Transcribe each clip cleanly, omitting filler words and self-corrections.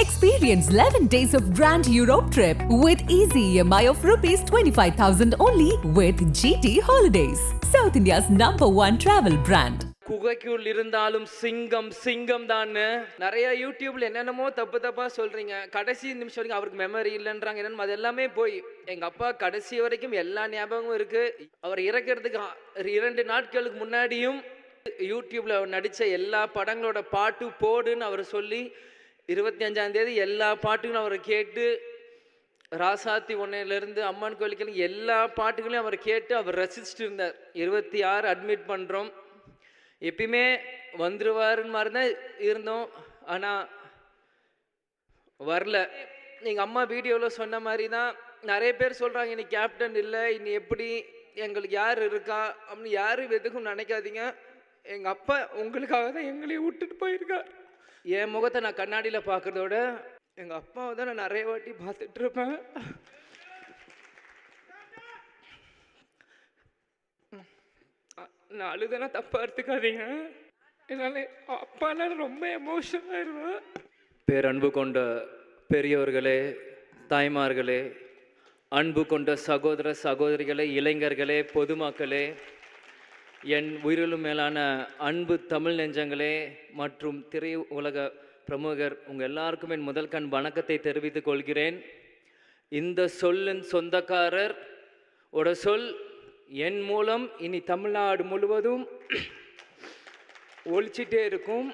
Experience 11 days of Grand Europe trip with easy EMI of rupees 25,000 only with GT Holidays, South India's #1 travel brand. குகைக்குள் இருந்தாலும் சிங்கம் சிங்கம் தான். நிறைய யூடியூப்ல என்னென்னமோ தப்பா சொல்றீங்க. கடைசி நிமிஷம் வரைக்கும் அவருக்கு மெமரி இல்லைன்றாங்க. என்னன்னு அது எல்லாமே போய் எங்க அப்பா கடைசி வரைக்கும் எல்லா ஞாபகமும் இருக்கு. அவர் இறக்கிறதுக்கு 2 நாட்களுக்கு முன்னாடியும் யூடியூப்ல நடிச்ச எல்லா படங்களோட பாட்டு போடுன்னு அவர் சொல்லி 25ஆம் தேதி எல்லா பாட்டுகளும் அவர் கேட்டு, ராசாத்தி ஒன்னையிலேருந்து அம்மன் கோயிலுக்கு எல்லா பாட்டுகளையும் அவர் கேட்டு அவர் ரசிச்சுட்டு இருந்தார். 26 அட்மிட் பண்ணுறோம். எப்பயுமே வந்துடுவாருன்னு மாதிரி தான் இருந்தோம், ஆனால் வரல. எங்கள் அம்மா வீடியோவில் சொன்ன மாதிரி தான் நிறைய பேர் சொல்கிறாங்க, இனி கேப்டன் இல்லை, இனி எப்படி எங்களுக்கு யார் இருக்கா அப்படின்னு. யாரும் எதுக்கும் நினைக்காதீங்க. எங்கள் அப்பா உங்களுக்காக தான் எங்களையும் விட்டுட்டு போயிருக்கார். என் முகத்தை நான் கண்ணாடியில் பார்க்குறதோட எங்கள் அப்பாவை தான் நான் நிறைய வாட்டி பார்த்துட்ருப்பேன். நான் அழுதுனா தப்பாக எடுத்துக்காதீங்க. என்னால் அப்பானால ரொம்ப எமோஷனல் ஆயிடுவேன். பேரன்பு கொண்ட பெரியவர்களே, தாய்மார்களே, அன்பு கொண்ட சகோதர சகோதரிகளே, இளைஞர்களே, பொதுமக்களே, என் உயிரிலும் மேலான அன்பு தமிழ் நெஞ்சங்களே மற்றும் திரை உலக பிரமுகர், உங்கள் எல்லாருக்கும் என் முதல் கண் வணக்கத்தை தெரிவித்துக் கொள்கிறேன். இந்த சொல்லின் சொந்தக்காரர் ஓட சொல் என் மூலம் இனி தமிழ்நாடு முழுவதும் ஒழிச்சிட்டே இருக்கும்.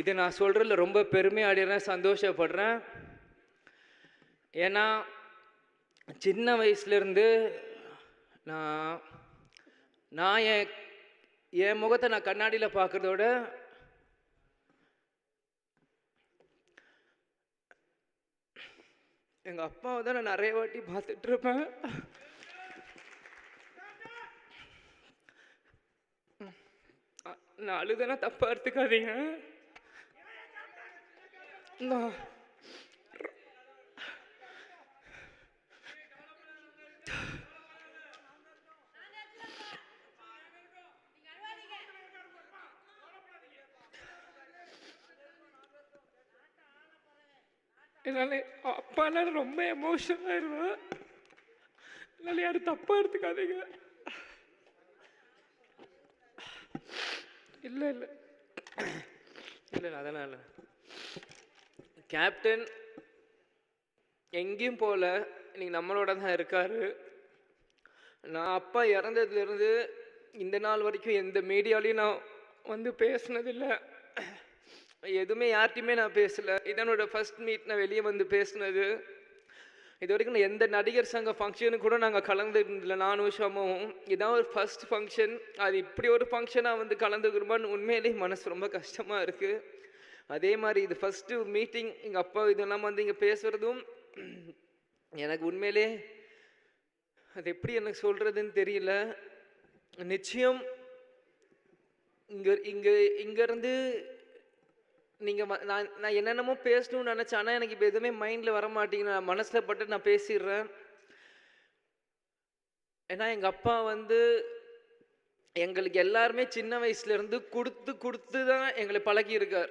இது நான் சொல்கிறதில் ரொம்ப பெருமையாடுறேன், சந்தோஷப்படுறேன். ஏன்னா சின்ன வயசுலேருந்து நான் என் முகத்தை நான் கண்ணாடியில் பார்க்குறதோட எங்கள் அப்பாவை தான் நான் நிறைய வாட்டி பார்த்துட்ருப்பேன். நான் அழுதுனா தப்பாக எடுத்துக்காதீங்க. நான் என்னால் அப்பானால ரொம்ப எமோஷனல் ஆயிடுவேன். என்னால் யாரும் தப்பாக எடுத்துக்காதீங்க. இல்லை இல்லை இல்லை அதெல்லாம் இல்லை. கேப்டன் எங்கேயும் போகல, இன்னைக்கு நம்மளோட தான் இருக்காரு. நான் அப்பா இறந்ததுலேருந்து இந்த நாள் வரைக்கும் எந்த மீடியாலையும் நான் வந்து பேசினதில்லை, எதுவுமே யார்கிட்டையுமே நான் பேசலை. இதனோட ஃபர்ஸ்ட் மீட் நான் வெளியே வந்து பேசினது. இது வரைக்கும் நான் எந்த நடிகர் சங்க ஃபங்க்ஷனுக்கு கூட நாங்கள் கலந்துருந்தில்லை, நானும் விஷயமும். இதான் ஒரு ஃபர்ஸ்ட் ஃபங்க்ஷன். அது இப்படி ஒரு ஃபங்க்ஷனாக வந்து கலந்துக்கிறோமான்னு உண்மையிலேயே மனசு ரொம்ப கஷ்டமாக இருக்குது. அதே மாதிரி இது ஃபஸ்ட்டு மீட்டிங், எங்கள் அப்பா இதெல்லாம் வந்து இங்கே பேசுகிறதும் எனக்கு உண்மையிலே அது எப்படி எனக்கு சொல்கிறதுன்னு தெரியல. நிச்சயம் இங்கேருந்து நீங்கள் நான் என்னென்னமோ பேசணும்னு நினச்சேன், ஆனால் எனக்கு இப்போ எதுவுமே மைண்டில் வர மாட்டேங்குது. நான் மனசில் பட்டு நான் பேசிடுறேன். ஏன்னா எங்கள் அப்பா வந்து எங்களுக்கு எல்லாருமே சின்ன வயசுலேருந்து கொடுத்து தான் எங்களை பழகியிருக்கார்.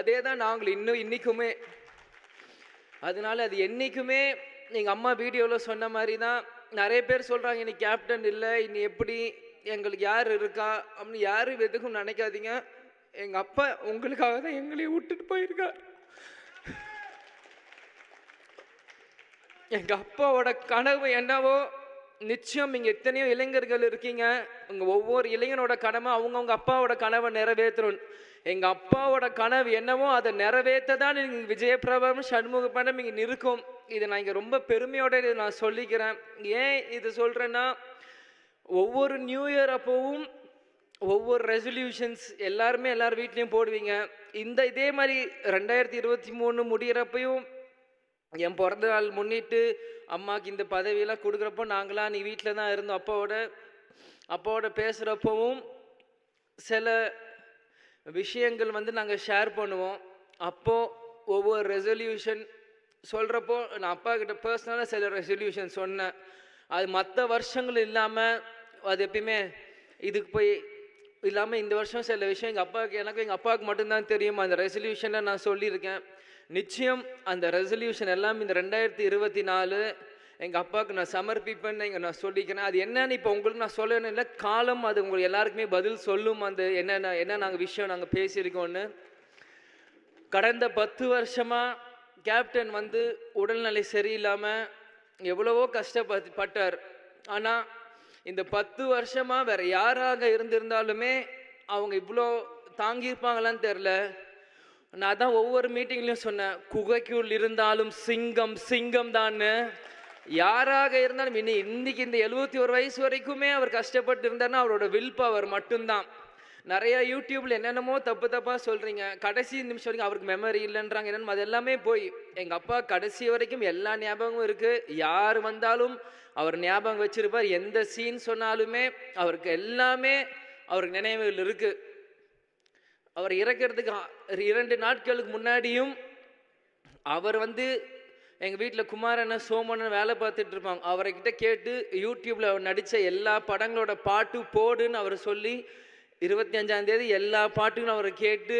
அதே தான் நாங்கள் இன்றைக்குமே. அதனால அது என்றைக்குமே எங்கள் அம்மா வீடியோவில் சொன்ன மாதிரி தான் நிறைய பேர் சொல்கிறாங்க, இனி கேப்டன் இல்லை, இனி எப்படி எங்களுக்கு யார் இருக்கா அப்படின்னு. யாரும் எதுக்கும் நினைக்காதீங்க. எங்கள் அப்பா உங்களுக்காக தான் எங்களையும் விட்டுட்டு போயிருக்கார். எங்கள் அப்பாவோட கனவு என்னவோ, நிச்சயம் இங்கே எத்தனையோ இளைஞர்கள் இருக்கீங்க, உங்கள் ஒவ்வொரு இளைஞனோட கனவு அவங்கவுங்க அப்பாவோட கனவை நிறைவேற்றணும். எங்கள் அப்பாவோட கனவு என்னவோ அதை நிறைவேற்ற தான் நீங்கள் விஜயபிரபம் சண்முக படம் இங்கே இருக்கும். இதை நான் இங்கே ரொம்ப பெருமையோட இதை நான் சொல்லிக்கிறேன். ஏன் இது சொல்கிறேன்னா, ஒவ்வொரு நியூ இயர் அப்போவும் ஒவ்வொரு ரெசல்யூஷன்ஸ் எல்லாருமே எல்லார் வீட்லேயும் போடுவீங்க. இதே மாதிரி 2023 முடிகிறப்பையும் என் பிறந்த நாள் முன்னிட்டு அம்மாவுக்கு இந்த பதவியெல்லாம் கொடுக்குறப்போ நாங்களாம் நீ வீட்டில் தான் இருந்தோம். அப்பாவோட பேசுகிறப்பவும் சில விஷயங்கள் வந்து நாங்கள் ஷேர் பண்ணுவோம். அப்போது ஒவ்வொரு ரெசல்யூஷன் சொல்கிறப்போ நான் அப்பா கிட்ட பர்சனலாக சில ரெசல்யூஷன் சொன்னேன். அது மற்ற வருஷங்கள் இல்லாமல் அது எப்பயுமே இதுக்கு போய் இல்லாமல் இந்த வருஷம் சில விஷயம் எனக்கும் எங்கள் அப்பாவுக்கு மட்டும்தான் தெரியும். அந்த ரெசல்யூஷனில் நான் சொல்லியிருக்கேன். நிச்சயம் அந்த ரெசல்யூஷன் எல்லாம் இந்த 2024 எங்கள் அப்பாவுக்கு நான் சமர்ப்பிப்பேன்னு நான் சொல்லிக்கிறேன். அது என்னன்னு இப்போ உங்களுக்கு நான் சொல்லணும் இல்லை, காலம் அது உங்களுக்கு எல்லாருக்குமே பதில் சொல்லும். அந்த என்ன நாங்கள் விஷயம் நாங்கள் பேசியிருக்கோன்னு. கடந்த 10 வருஷமாக கேப்டன் வந்து உடல்நிலை சரியில்லாமல் எவ்வளவோ கஷ்டப்பட்டார். ஆனால் இந்த 10 வருஷமாக வேறு யாராக இருந்திருந்தாலுமே அவங்க இவ்வளோ தாங்கியிருப்பாங்களான்னு தெரில. நான் தான் ஒவ்வொரு மீட்டிங்லையும் சொன்னேன், குகைக்குள் இருந்தாலும் சிங்கம் சிங்கம் தான்னு. யாராக இருந்தாலும் இன்னைக்கு இந்த 71 வயசு வரைக்குமே அவர் கஷ்டப்பட்டு இருந்தார்னா அவரோட வில் பவர் மட்டும்தான். நிறைய யூடியூப்ல என்னென்னமோ தப்பாக சொல்கிறீங்க, கடைசி நிமிஷம் வரைக்கும் அவருக்கு மெமரி இல்லைன்றாங்க. என்னென்னு அது எல்லாமே போய் எங்கள் அப்பா கடைசி வரைக்கும் எல்லா ஞாபகமும் இருக்குது. யார் வந்தாலும் அவர் ஞாபகம் வச்சிருப்பார். எந்த சீன் சொன்னாலுமே அவருக்கு எல்லாமே அவருக்கு நினைவுகள் இருக்குது. அவர் இறக்கிறதுக்கு 2 நாட்களுக்கு முன்னாடியும் அவர் வந்து எங்கள் வீட்டில் குமாரண்ண சோமண்ணன் வேலை பார்த்துட்டு இருப்பாங்க. அவர்கிட்ட கேட்டு யூடியூப்பில் அவர் நடித்த எல்லா படங்களோட பாட்டு போடுன்னு அவர் சொல்லி 25ஆம் தேதி எல்லா பாட்டுகளும் அவரை கேட்டு,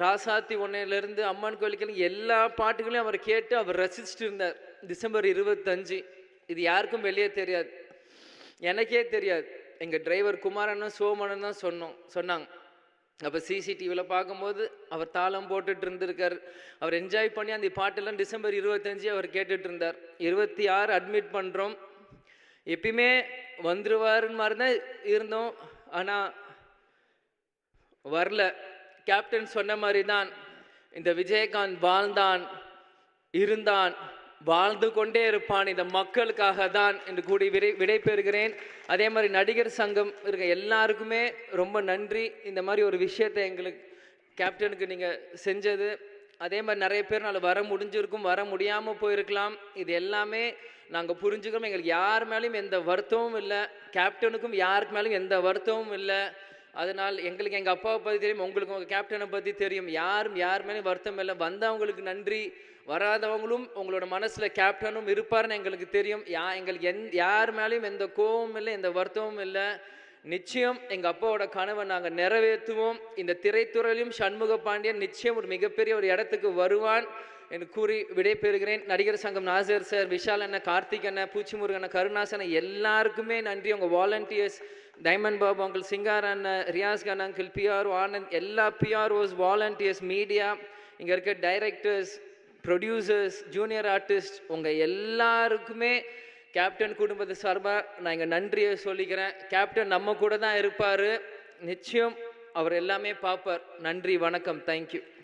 ராசாத்தி ஒன்னையிலேருந்து அம்மன் கோயிலுக்கு எல்லா பாட்டுகளையும் அவர் கேட்டு அவர் ரசிச்சுட்டு இருந்தார். டிசம்பர் 25 இது யாருக்கும் வெளியே தெரியாது, எனக்கே தெரியாது. எங்கள் டிரைவர் குமாரண்ணன் சோமண்ணன் தான் சொன்னாங்க. அப்போ சிசிடிவியில் பார்க்கும்போது அவர் தாளம் போட்டுட்டு இருந்திருக்கார். அவர் என்ஜாய் பண்ணி அந்த பாட்டெல்லாம் டிசம்பர் 25 அவர் கேட்டுட்டு இருந்தார். 26 அட்மிட் பண்ணுறோம். எப்பயுமே வந்துருவாருன்னு மாதிரி தான் இருந்தோம், ஆனால் வரல. கேப்டன் சொன்ன மாதிரி தான் இந்த விஜயகாந்த் வாழ்ந்தான், இருந்தான், வாழ்ந்து கொண்டே இருப்பான் இந்த மக்களுக்காக தான் என்று கூடி விடை பெறுகிறேன். அதே மாதிரி நடிகர் சங்கம் இருக்க எல்லாருக்குமே ரொம்ப நன்றி. இந்த மாதிரி ஒரு விஷயத்தை எங்களுக்கு கேப்டனுக்கு நீங்கள் செஞ்சது. அதே மாதிரி நிறைய பேர் நாள் வர முடிஞ்சிருக்கும், வர முடியாமல் போயிருக்கலாம். இது எல்லாமே நாங்கள் புரிஞ்சுக்கிறோம். எங்களுக்கு யார் மேலேயும் எந்த வருத்தமும் இல்லை, கேப்டனுக்கும் யாருக்கு மேலேயும் எந்த வருத்தமும் இல்லை. அதனால் எங்களுக்கு எங்கள் அப்பாவை பற்றி தெரியும், உங்களுக்கு உங்கள் கேப்டனை பற்றி தெரியும். யார் மேலேயும் வருத்தம் இல்லை. வந்தவங்களுக்கு நன்றி, வராதவங்களும் உங்களோட மனசில் கேப்டனும் இருப்பார்னு எங்களுக்கு தெரியும். எங்களுக்கு யார் மேலேயும் எந்த கோபமும் இல்லை, எந்த வருத்தமும் இல்லை. நிச்சயம் எங்கள் அப்பாவோட கனவை நாங்கள் நிறைவேற்றுவோம். இந்த திரைத்துறையிலும் சண்முக பாண்டியன் நிச்சயம் ஒரு மிகப்பெரிய ஒரு இடத்துக்கு வருவான் என்று கூறி விடைபெறுகிறேன். நடிகர் சங்கம் நாசர் சார், விஷால் அண்ணன், கார்த்திக் அண்ணன், பூச்சிமுருகன், கருணாசன் எல்லாருக்குமே நன்றி. உங்கள் volunteers diamond Babu uncle, Singar அண்ணன், ரியாஸ் கன் அங்கிள், பிஆர்ஓ ஆனந்த், எல்லா பிஆர்ஓஸ், வாலண்டியர்ஸ், மீடியா, இங்கே இருக்க டைரக்டர்ஸ், ப்ரொடியூசர்ஸ், ஜூனியர் ஆர்டிஸ்ட், உங்கள் எல்லாருக்குமே கேப்டன் குடும்பத்தை சார்பாக நான் இங்கே நன்றியை சொல்லிக்கிறேன். கேப்டன் நம்ம கூட தான் இருப்பார், நிச்சயம் அவர் எல்லாமே பார்ப்பார். நன்றி, வணக்கம், தேங்க்யூ.